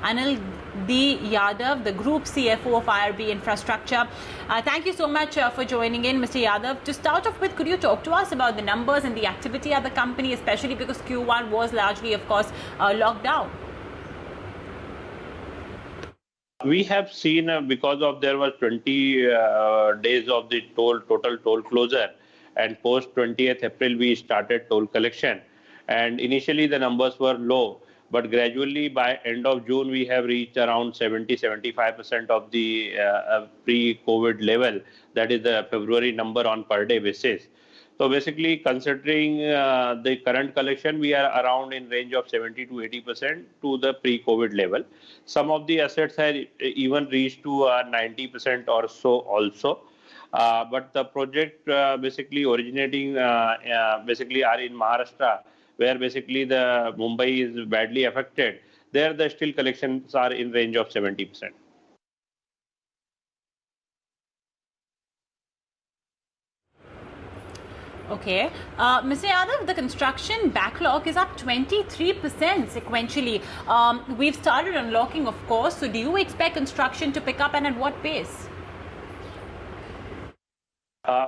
Anil Yadav, the Group CFO of IRB Infrastructure. Thank you so much for joining in, Mr. Yadav. To start off with, could you talk to us about the numbers and the activity at the company, especially because Q1 was largely, of course, locked down? We have seen because of there was 20 days of the total toll closure, and post 20th April we started toll collection, and initially the numbers were low, but gradually by end of June we have reached around 70-75% of the pre-COVID level, that is the February number on per day basis. So basically, considering the current collection, we are around in range of 70-80% to the pre-COVID level. Some of the assets have even reached to 90% or so also. But the project basically originating basically are in Maharashtra, where basically the Mumbai is badly affected. There the still collections are in range of 70%. Okay. Mr. Yadav, the construction backlog is up 23% sequentially. We've started unlocking, of course. So do you expect construction to pick up, and at what pace?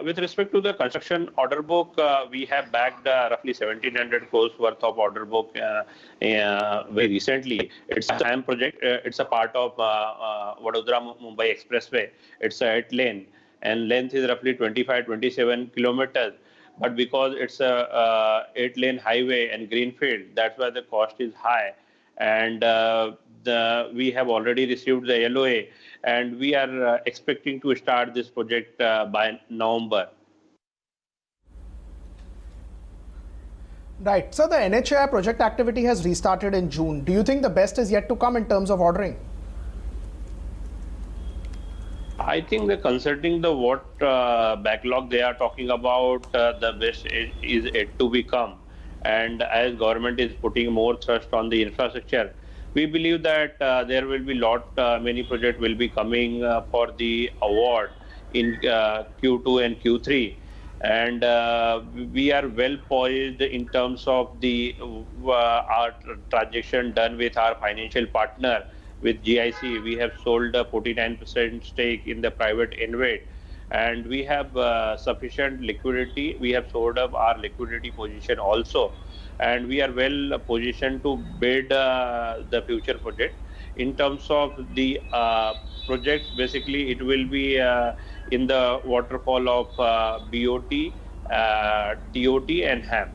With respect to the construction order book, we have bagged roughly 1,700 crores worth of order book very recently. It's a HAM project. It's a part of Vadodara-Mumbai Expressway. It's a 8-lane, and length is roughly 25-27 kilometers. But because it's a 8-lane highway and greenfield, that's why the cost is high. And we have already received the LOA, and we are expecting to start this project by November. Right. So the NHAI project activity has restarted in June. Do you think the best is yet to come in terms of ordering? I think that considering the what backlog they are talking about, the best is yet to become. And as government is putting more thrust on the infrastructure, we believe that there will be many projects will be coming for the award in Q2 and Q3. And we are well poised in terms of the our transaction done with our financial partner. With GIC, we have sold a 49% stake in the private InvIT, and we have sufficient liquidity. We have sold up our liquidity position also, and we are well positioned to bid the future project. In terms of the projects, basically it will be in the waterfall of BOT, TOT and HAM.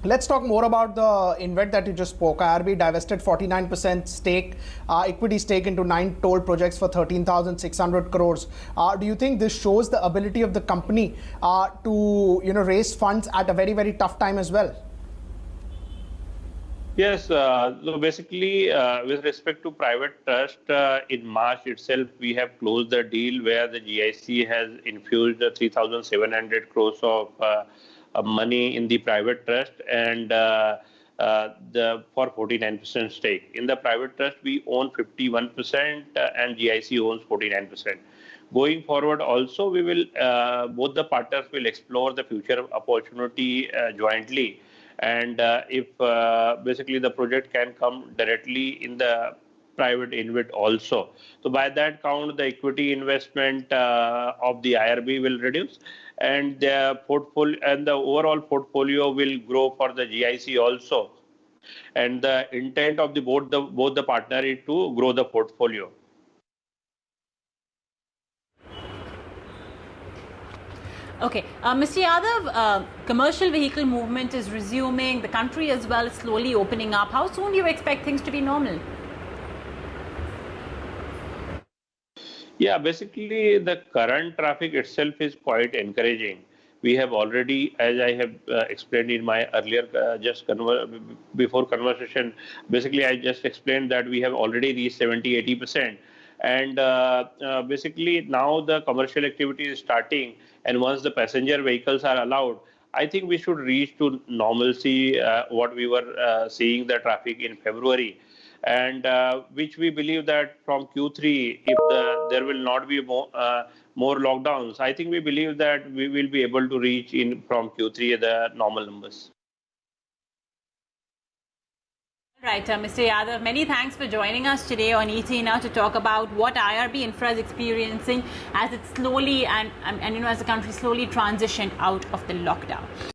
Let's talk more about the InvIT that you just spoke. IRB divested 49% stake, equity stake into 9 toll projects for 13,600 crores. Do you think this shows the ability of the company to raise funds at a very, very tough time as well? Yes, so basically with respect to private trust, in March itself we have closed the deal where the GIC has infused 3,700 crores of money in the private trust, and for 49% stake. In the private trust, we own 51% and GIC owns 49%. Going forward also, we will both the partners will explore the future opportunity jointly, and if basically the project can come directly in the private InvIT also. So by that count, the equity investment of the IRB will reduce, and the portfolio and the overall portfolio will grow for the GIC also. And the intent of both the partner is to grow the portfolio. Okay, Mr. Yadav, commercial vehicle movement is resuming. The country as well is slowly opening up. How soon do you expect things to be normal? Yeah, basically the current traffic itself is quite encouraging. We have already, as I have explained in my earlier before conversation, basically I just explained that we have already reached 70-80%. And basically now the commercial activity is starting, and once the passenger vehicles are allowed, I think we should reach to normalcy what we were seeing the traffic in February. And which we believe that from Q3, if there will not be more lockdowns, I think we believe that we will be able to reach in from Q3 the normal numbers. Right, Mr. Yadav, many thanks for joining us today on ET Now to talk about what IRB Infra is experiencing as it slowly and as the country slowly transitioned out of the lockdown.